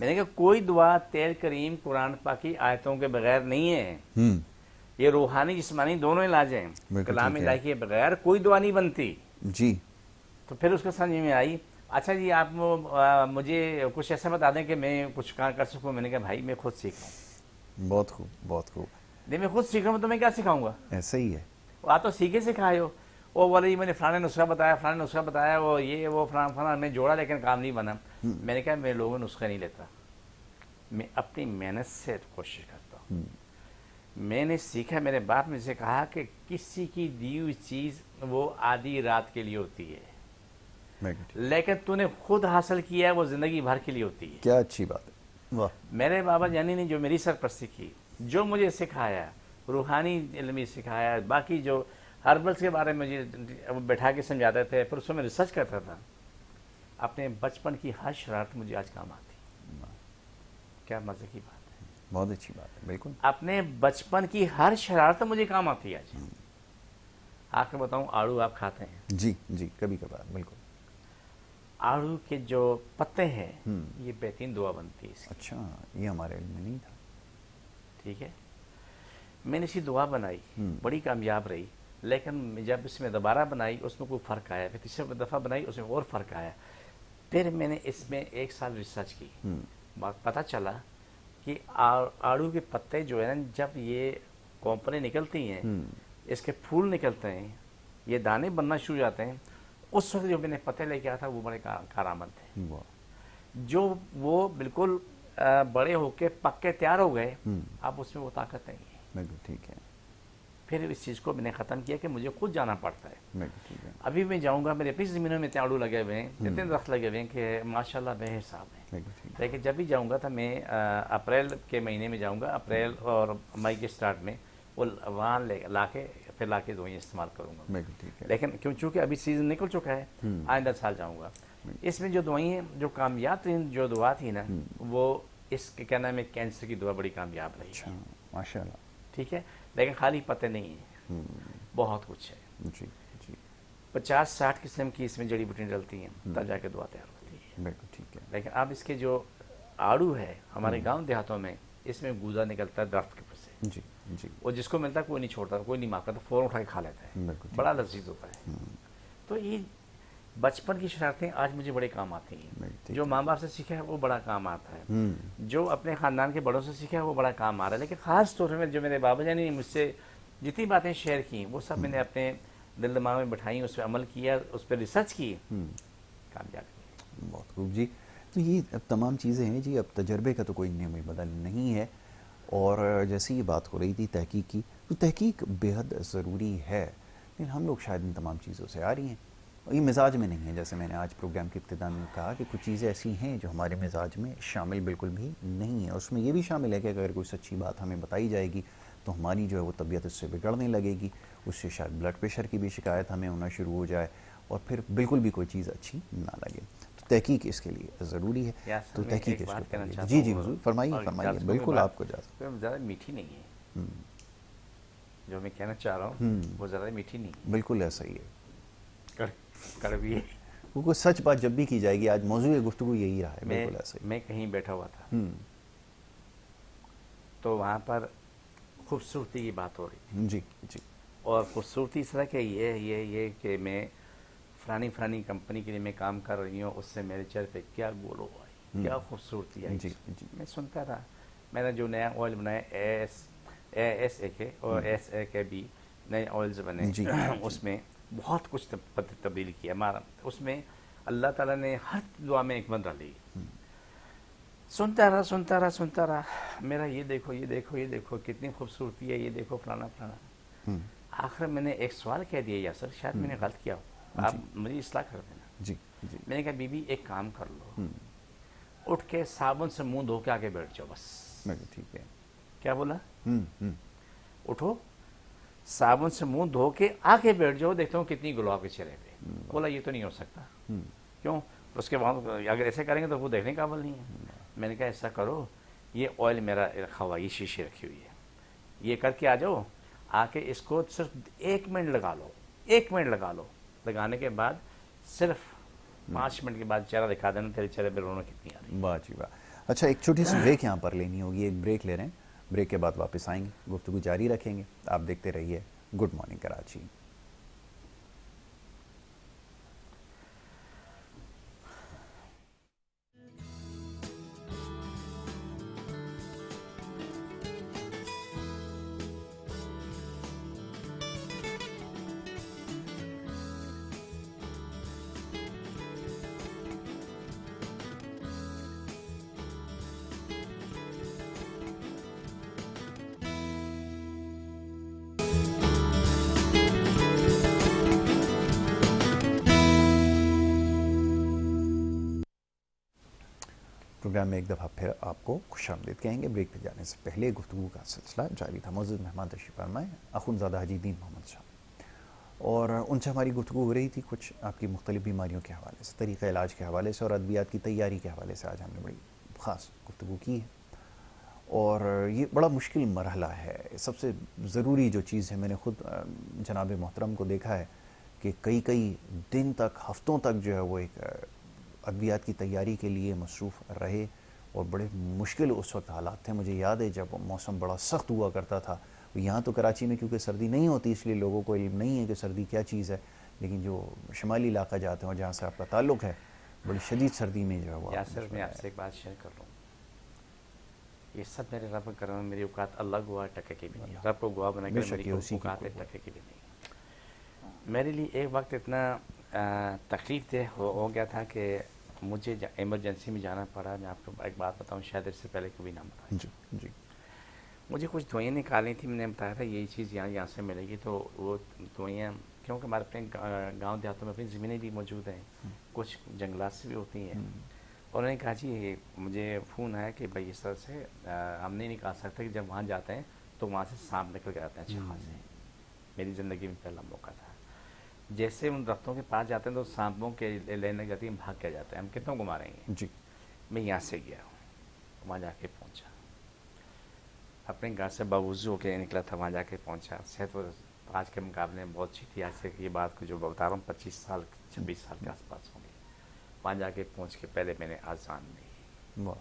मैंने कहा कोई दुआ तेल करीम कुरान पाक की आयतों के बगैर नहीं है। ये रूहानी जिस्मानी दोनों इलाज हैं, कलाम इलाही के बगैर कोई दुआ नहीं बनती जी। तो फिर उसको समझ में आई, अच्छा जी आप मुझे कुछ ऐसा बता दें कि मैं कुछ काम कर सकूँ। मैंने कहा भाई मैं खुद सीख रहा हूँ। बहुत खूब, बहुत खूब। नहीं मैं खुद सीख रहा हूँ तो मैं क्या सिखाऊंगा, ऐसा ही है। आप तो सीखे सिखाए हो। वो बोले मैंने फलाने नुस्खा बताया, फलाने नुस्खा बताया, वो ये वो फलाना मैं जोड़ा लेकिन काम नहीं बना। मैंने कहा मैं लोगों नुस्खा नहीं लेता, मैं अपनी मेहनत से कोशिश करता हूँ। मैंने सीखा, मेरे बाप ने से कहा कि किसी की दी हुई चीज़ वो आधी रात के लिए होती है, लेकिन तूने खुद हासिल किया है वो ज़िंदगी भर के लिए होती है। क्या अच्छी बात है। वाह। मेरे बाबा जानी ने जो मेरी सरपरस्ती की, जो मुझे सिखाया, रूहानी इल्म सिखाया, बाकी जो हर्बल्स के बारे में मुझे बैठा के समझाते थे, फिर उसमें मैं रिसर्च करता था। अपने बचपन की हर शरारत मुझे आज काम आती। क्या मज़े की बात है, बहुत अच्छी बात है। बिल्कुल, अपने बचपन की हर शरारत मुझे काम आती है आज। आपको बताऊं, आड़ू आप खाते हैं? जी जी, कभी कभार। बिल्कुल। आड़ू के जो पत्ते हैं ये बेहतरीन दुआ बनती है इसकी। अच्छा, ये हमारे इल्म में नहीं था। ठीक है, मैंने इसी दुआ बनाई, बड़ी कामयाब रही, लेकिन जब इसमें दोबारा बनाई उसमें कोई फ़र्क आया, फिर तीसरी दफ़ा बनाई उसमें और फ़र्क आया। फिर मैंने इसमें 1 साल रिसर्च की, पता चला कि आड़ू के पत्ते जो है ना, जब ये कॉम्पनी निकलती हैं, इसके फूल निकलते हैं, ये दाने बनना शुरू हो जाते हैं, उस वक्त जो मैंने पत्ते लेके आया था वो बड़े कारआमद थे। जो वो बिल्कुल बड़े होके पक्के तैयार हो गए, अब उसमें वो ताकत नहीं है। ठीक है। फिर इस चीज़ को मैंने ख़त्म किया कि मुझे खुद जाना पड़ता है। ठीक है। अभी मैं जाऊँगा, मेरे अपनी ज़मीनों में इतने आड़ू लगे हुए हैं, इतने दरख्त लगे हुए हैं कि माशाल्लाह बेहिसाब है। लेकिन जब भी जाऊँगा तो मैं अप्रैल के महीने में जाऊँगा, अप्रैल और मई के स्टार्ट में वो वहाँ ला के फिर ला के दवाइयाँ इस्तेमाल करूँगा। लेकिन क्योंकि अभी सीज़न निकल चुका है, आइंदा साल जाऊँगा। इसमें जो दवाइयाँ, जो कामयाब तरीन जो दुआ थी ना, वो इसके क्या नाम है, कैंसर की दुआ बड़ी कामयाब रही। माशाल्लाह। ठीक है, लेकिन खाली पते नहीं है, बहुत कुछ है जी जी। 50-60 किस्म की इसमें जड़ी बूटियाँ डलती हैं, तब जाके दुआ तैयार होती है। बिल्कुल ठीक है। लेकिन अब इसके जो आड़ू है हमारे गांव देहातों में, इसमें गूदा निकलता है दरख्त के ऊपर से। जी जी। और जिसको मिलता है कोई नहीं छोड़ता, कोई नहीं माफ करता, फ़ौरन उठा के खा लेता है, बड़ा लजीज होता है। तो ये बचपन की शरारतें आज मुझे बड़े काम आती हैं। जो माँ बाप से सीखा है वो बड़ा काम आता है, जो अपने ख़ानदान के बड़ों से सीखा है वो बड़ा काम आ रहा है। लेकिन ख़ास तौर पर जो मेरे बाबा जानी ने मुझसे जितनी बातें शेयर की, वो सब मैंने अपने दिल दिमाग में बैठाई, उस पर अमल किया, उस पर रिसर्च की, कामयाब की। बहुत खूब जी। तो ये अब तमाम चीज़ें हैं जी, अब तजर्बे का तो कोई नियम बदल नहीं है। और जैसे ये बात हो रही थी तहकीक की, तो तहकीक बेहद ज़रूरी है, लेकिन हम लोग शायद इन तमाम चीज़ों से आ रही हैं और ये मिजाज में नहीं है। जैसे मैंने आज प्रोग्राम के इब्तिदा में कहा कि कुछ चीज़ें ऐसी हैं जो हमारे मिजाज में शामिल बिल्कुल भी नहीं है। उसमें ये भी शामिल है कि अगर कोई सच्ची बात हमें बताई जाएगी तो हमारी जो है वो तबीयत उससे बिगड़ने लगेगी, उससे शायद ब्लड प्रेशर की भी शिकायत हमें होना शुरू हो जाए और फिर बिल्कुल भी कोई चीज़ अच्छी ना लगे। तो तहकीक इसके लिए ज़रूरी है। तो तहकीक इसके ऊपर। जी जी हुजूर, फरमाइए फरमाइए, बिल्कुल आपको ज़्यादा मीठी नहीं है। जो मैं कहना चाह रहा हूँ वो ज़्यादा मीठी नहीं है, बिल्कुल ऐसा ही है, कड़वी है। क्योंकि सच बात जब भी की जाएगी, आज मौजूद गुफ्तगू यही रहा है, बिल्कुल ऐसा ही। मैं कहीं बैठा हुआ था तो वहाँ पर खूबसूरती की बात हो रही थी। जी जी। और खूबसूरती इस तरह के ये कि मैं फलानी कंपनी के लिए मैं काम कर रही हूँ, उससे मेरे चेहरे पे क्या ग्लो आई, क्या खूबसूरती आई। जी जी। मैं सुनता रहा। मैंने जो नया ऑयल बनाया ASA और SAKB नए ऑयल्स बने जी, उसमें बहुत कुछ तब्दील किया हमारा। उसमें अल्लाह ताला ने हर दुआ में एक बंद डाली। सुनता रहा। मेरा ये देखो कितनी खूबसूरती है, ये देखो फलाना। आखिर मैंने एक सवाल कह दिया, यासर शायद मैंने गलत किया हो, आप मुझे इस्लाह कर देना। जी जी। मैंने कहा बीबी एक काम कर लो, उठ के साबुन से मुंह धो के आके बैठ जाओ बस। ठीक है। क्या बोला? उठो, साबुन से मुंह धो के आके बैठ जाओ, देखता हूँ कितनी ग्लो आपके चेहरे पे। बोला ये तो नहीं हो सकता। क्यों? उसके बाद अगर ऐसे करेंगे तो वो देखने का काबिल नहीं है। मैंने कहा ऐसा करो, ये ऑयल मेरा रखा हुआ, ये शीशी रखी हुई है, ये करके आ जाओ, आके इसको सिर्फ 1 मिनट लगा लो, 1 मिनट लगा लो। लगाने के बाद सिर्फ 5 मिनट के बाद चेहरा दिखा देना, तेरे चेहरे पे रौनक कितनी आ रही है। वाह जी वाह। अच्छा, एक छोटी सी ब्रेक यहाँ पर लेनी होगी, एक ब्रेक ले रहे हैं, ब्रेक के बाद वापस आएंगे, गुफ्तगू जारी रखेंगे। आप देखते रहिए गुड मॉर्निंग कराची। प्रोग्राम में एक दफ़ा फिर आपको खुशामदीद कहेंगे। ब्रेक पे जाने से पहले गुफ्तगू का सिलसिला जारी था। मौजूद मेहमान तशरीफ़ फरमाए अख़ुनज़ादा हाजी दीन मोहम्मद शाह, और उनसे हमारी गुफ्तगू हो रही थी कुछ आपकी मुख्तलिफ़ बीमारियों के हवाले से, तरीक़े इलाज के हवाले से और अद्वियात की तैयारी के हवाले से आज हमने बड़ी ख़ास गुफ्तगू की है। और ये बड़ा मुश्किल मरहला है। सबसे ज़रूरी जो चीज़ है, मैंने ख़ुद जनाब मोहतरम को देखा है कि कई दिन तक, हफ़्तों तक जो है वो एक अद्वियात की तैयारी के लिए मसरूफ़ रहे, और बड़े मुश्किल उस वक्त हालात थे। मुझे याद है जब मौसम बड़ा सख्त हुआ करता था। यहाँ तो कराची में क्योंकि सर्दी नहीं होती, इसलिए लोगों को इल्म नहीं है कि सर्दी क्या चीज़ है, लेकिन जो शुमाली इलाका जाते हैं और जहाँ से आपका ताल्लुक़ है, बड़ी शदीद सर्दी में जो है वो। यासर, मैं आपसे एक बात शेयर कर लूँ, ये सब मेरे रब कर, मेरी औकात अल्लाह गुआ टके की भी नहीं, रब को गुआ बना के मेरी औकात टके की भी नहीं। मेरे लिए एक वक्त इतना तकलीफ दे हो गया था कि मुझे इमरजेंसी में जाना पड़ा। मैं आपको एक बात बताऊं, शायद इससे पहले कभी ना बताया। जी जी। मुझे कुछ दवाइयाँ निकालनी थी, मैंने बताया था यही चीज़ यहाँ से मिलेगी, तो वो दवाइयाँ, क्योंकि हमारे अपने गाँव देहातों में अपनी ज़मीनें भी मौजूद हैं, कुछ जंगलात से भी होती हैं। और उन्होंने कहा जी, मुझे फ़ोन आया कि भाई इस तरह से हम नहीं निकाल सकते, कि जब वहाँ जाते हैं तो वहाँ से सांप निकल के आते हैं अच्छे खासे। मेरी ज़िंदगी में पहला मौका था। जैसे उन दफ्तरों के पास जाते हैं तो सांपों के लेने जाती है, भाग के जाते हैं, हम कितनों को मारेंगे जी। मैं यहाँ से गया, वहाँ जाके पहुँचा, अपने घर से बावजूद होके निकला था, वहाँ जाके पहुँचा। सेहत वो आज के मुकाबले में बहुत अच्छी थी। आज से ये बात को जो बता रहा हूँ 25 साल 26 साल के आसपास होंगे। वहाँ जाके पहुँच के पहले मैंने आज़ान दी।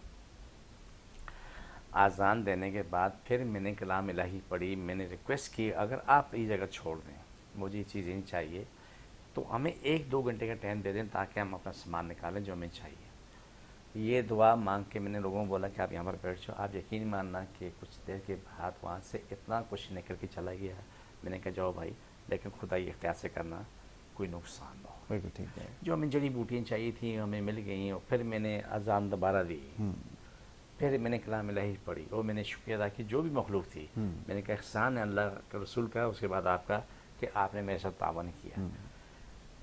आज़ान देने के बाद फिर मैंने कलाम इलाही पढ़ी। मैंने रिक्वेस्ट की, अगर आप ये जगह छोड़ दें, मुझे ये चीज़ें नहीं चाहिए, तो हमें 1-2 घंटे का टाइम दे दें ताकि हम अपना सामान निकालें जो हमें चाहिए। ये दुआ मांग के मैंने लोगों को बोला कि आप यहाँ पर बैठ जाओ। आप यकीन मानना कि कुछ देर के बाद वहाँ से इतना कुछ निकल के चला गया। मैंने कहा जाओ भाई, लेकिन खुदा ये इख्तियार से करना, कोई नुकसान ना हो। बिल्कुल ठीक है। जो हमें जड़ी बूटियाँ चाहिए थी हमें मिल गई। और फिर मैंने अजान दोबारा दी, फिर मैंने कलाम इलाही पढ़ी और मैंने शुक्रिया अदा कि जो भी मखलूक थी, मैंने कहा एहसान है अल्लाह के रसूल का, उसके बाद आपका, कि आपने मेरे साथ तावन किया।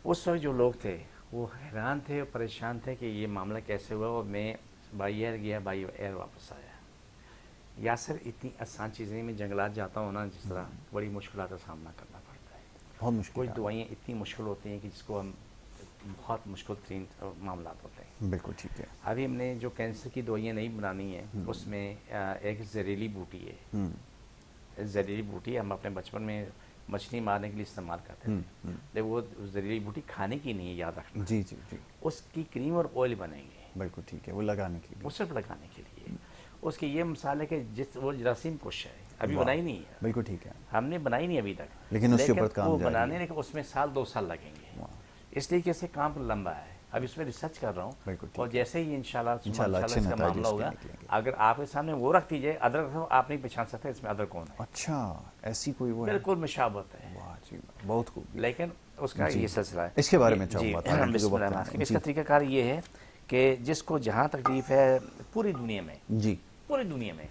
उस वक्त जो लोग थे वो हैरान थे और परेशान थे कि ये मामला कैसे हुआ। और मैं बाई एयर गया, बाई एयर वापस आया। यासर, इतनी आसान चीज़ें, मैं जंगलात जाता हूँ ना, जिस तरह बड़ी मुश्किलों का सामना करना पड़ता है। बहुत मुश्किल। कुछ दवाइयाँ इतनी मुश्किल होती हैं कि जिसको हम बहुत मुश्किल तरीन मामला होते हैं। बिल्कुल ठीक है। अभी हमने जो कैंसर की दवाइयाँ नहीं बनानी है, उसमें एक जहरीली बूटी है। जहरीली बूटी हम अपने बचपन में मछली मारने के लिए इस्तेमाल करते थे, लेकिन वो जहरीली बूटी खाने की नहीं है, याद रखना। जी जी जी। उसकी क्रीम और ऑयल बनेंगे। बिल्कुल ठीक है, वो लगाने के लिए। वो सिर्फ लगाने के लिए। उसके ये मसाले के जिस वो जरासीम कुछ है, अभी बनाई नहीं है। बिल्कुल ठीक है, हमने बनाई नहीं अभी तक, लेकिन उसके ऊपर काम वो जारी बनाने, है। लेकिन उसमें साल 2 साल लगेंगे। इसलिए कि इससे काम लंबा है। अभी उसमें रिसर्च कर रहा बिल्कुल हूँ, ठीक और जैसे ही इंशाल्लाह अच्छे इसका नतीजे मामला होगा, निकलेंगे। अगर आपके सामने वो रख दीजिए अदरक, तो आप नहीं पहचान सकते इसमें अदरक कौन है। अच्छा, ऐसी कोई वो है? बिल्कुल मुशाबत है। वाह जी, बहुत खूब। लेकिन उसका ये सिलसिला है, इसके बारे में जी, चाहूँगा। इसका तरीकाकार ये है कि जिसको जहाँ तकलीफ है पूरी दुनिया में, जी, पूरी दुनिया में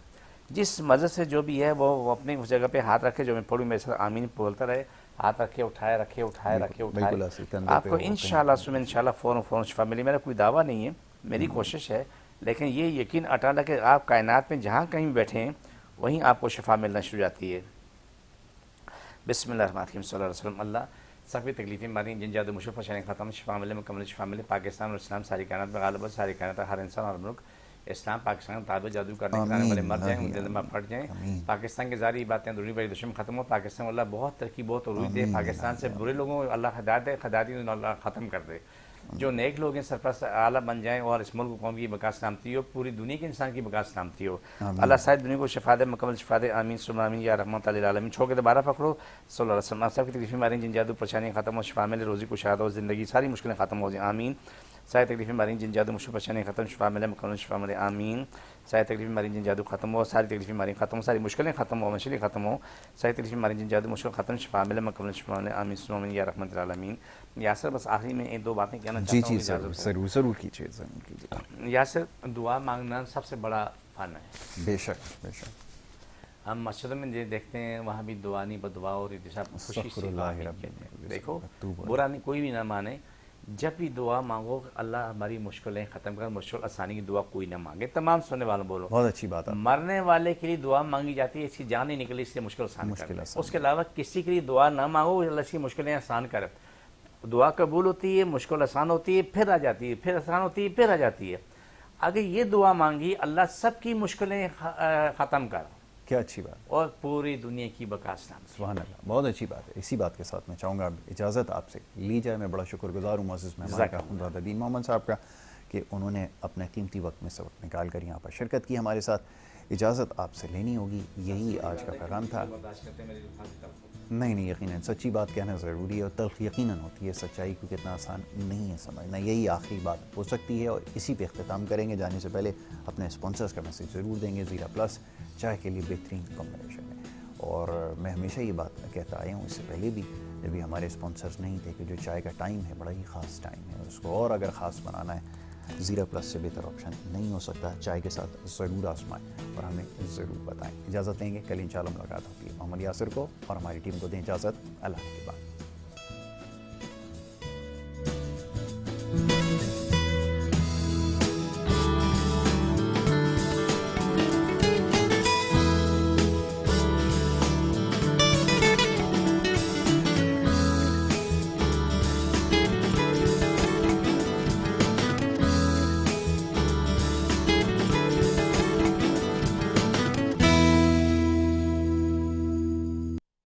जिस मज़हब से जो भी है, वो अपनी उस जगह पे हाथ रखे, जो मैं पढ़ूँ मेरे साथ आमीन बोलता रहे, हाथ रखे, उठाए रखे, उठाए रखे, उठाए। आपको इंशाल्लाह फ़ौरन शिफा मिली। मेरा कोई दावा नहीं है, मेरी कोशिश है, लेकिन ये यकीन अटाना कि आप कायनात में जहाँ कहीं भी बैठे हैं वहीं आपको शिफा मिलना शुरू हो जाती है। बिस्मिल्लाहिर्रहमानिर्रहीम। अल्लाह सभी तकलीफ़ें मारी, जिन जादू मुश्किल परेशानी ख़त्म, शिफा मिले, मुकम्मल शिफा मिले। पाकिस्तान और इस्लाम सारी कायनात में गालिब, सारी कायनात हर इंसान और मुल्क इस्लाम पाकिस्तान ताबे जादू करने के वाले मर जाएँ, दिल में फट जाएँ। पाकिस्तान की जारी बातें दूरी बड़ी दुश्मन खत्म हो। पाकिस्तान अल्लाह बहुत तरक्की, बहुत उरूज दे। पाकिस्तान से बुरे लोगों को अल्लाह हिदायत दे, खदाती अल्लाह ख़त्म कर दे। जो नेक लोग हैं सरपरस्त आला बन जाएँ, और इस मुल्क कौम की बका सलामती हो, पूरी दुनिया के इंसान की बका सलामती हो। अल्लाह सारी दुनिया को शिफा दे, मुकम्मल शिफा दे। आमीन सुम्मा आमीन या रहमत लिल आलमीन। छोड़ के दोबारा पकड़ो सल्लल्लाहु अलैहि वसल्लम। सब की तकलीफ़ें मारी, जिन जादू परेशानियाँ खत्म हो, शिफा मिले, रोज़ी कुशाद हो, ज़िंदगी सारी मुश्किलें खत्म हो जाए। आमीन। सारी तकलीफ़ें मारी, जिन जादू मुश्किल परेशानियाँ खत्म, शिफा मिले, मुकम्मल शिफा मिले। आमीन। सारी तकलीफ़ें मारी, जिन जादू खत्म हो, सारी तकलीफ़ें मारी खत्म हो, सारी मुश्किलें खत्म हो, मछली खत्म हो। सारी तकलीफ़ें मारी, जिन जादू मुश्किल खत्म, शिफा मिले, मुकम्मल शिफा मिले। आमीन सुम्मा आमीन या रहमत लिल आलमीन। यासर, बस आखिरी में एक दो बातें कहना चाहता हूँ। जी ज़रूर ज़रूर कीजिए, ज़रूर कीजिए। यासर, दुआ मांगना सबसे बड़ा फ़न है। बेशक बेशक। हम मस्जिद में देखते हैं, वहाँ भी दुआ नहीं बदुआ और खुशी से देखो, बुरा नहीं कोई भी ना माने। जब भी दुआ मांगो, अल्लाह हमारी मुश्किलें ख़त्म कर, मुश्किल आसानी की दुआ कोई ना मांगे। तमाम सुनने वालों बोलो, बहुत अच्छी बात है। मरने वाले के लिए दुआ मांगी जाती है, इसकी जान नहीं निकली, इसलिए मुश्किल आसान कर। उसके अलावा किसी के लिए दुआ ना मांगो, अल्लाह इसकी मुश्किलें आसान कर। दुआ कबूल होती है, मुश्किल आसान होती है, फिर आ जाती है, फिर आसान होती है, फिर आ जाती है। अगर ये दुआ मांगी, अल्लाह सबकी मुश्किलें ख़त्म कर, क्या अच्छी बात, और पूरी दुनिया की बका सलामती। सुभान अल्लाह, बहुत अच्छी बात है। इसी बात के साथ मैं चाहूँगा इजाज़त आपसे ली जाए। मैं बड़ा शुक्रगुजार हूँ मोअज़्ज़िज़ मेहमान का, खुदा दीन मोहम्मद साहब का, कि उन्होंने अपने कीमती वक्त में से वक्त निकाल कर यहाँ पर शिरकत की हमारे साथ। इजाज़त आपसे लेनी होगी, यही आज का पैगाम था। नहीं, यकीनन सच्ची बात कहना ज़रूरी है, और तल्ख़ यकीनन होती है सच्चाई, क्योंकि इतना आसान नहीं है समझना। यही आखिरी बात हो सकती है, और इसी पे इख्तिताम करेंगे। जाने से पहले अपने स्पॉन्सर्स का मैसेज ज़रूर देंगे। ज़ीरा प्लस चाय के लिए बेहतरीन कॉम्बिनेशन है, और मैं हमेशा ये बात कहता आया हूँ, इससे पहले भी जब भी हमारे स्पॉन्सर्स नहीं थे, कि जो चाय का टाइम है बड़ा ही ख़ास टाइम है, उसको और अगर ख़ास बनाना है, ज़ीरा प्लस से बेहतर ऑप्शन नहीं हो सकता। चाय के साथ ज़रूर आजमाएं और हमें ज़रूर बताएं। इजाज़त लेंगे, कल इंशाल्लाह मुलाकात होगी। मोहम्मद यासिर को और हमारी टीम को दें इजाज़त। अल्लाह के बाद।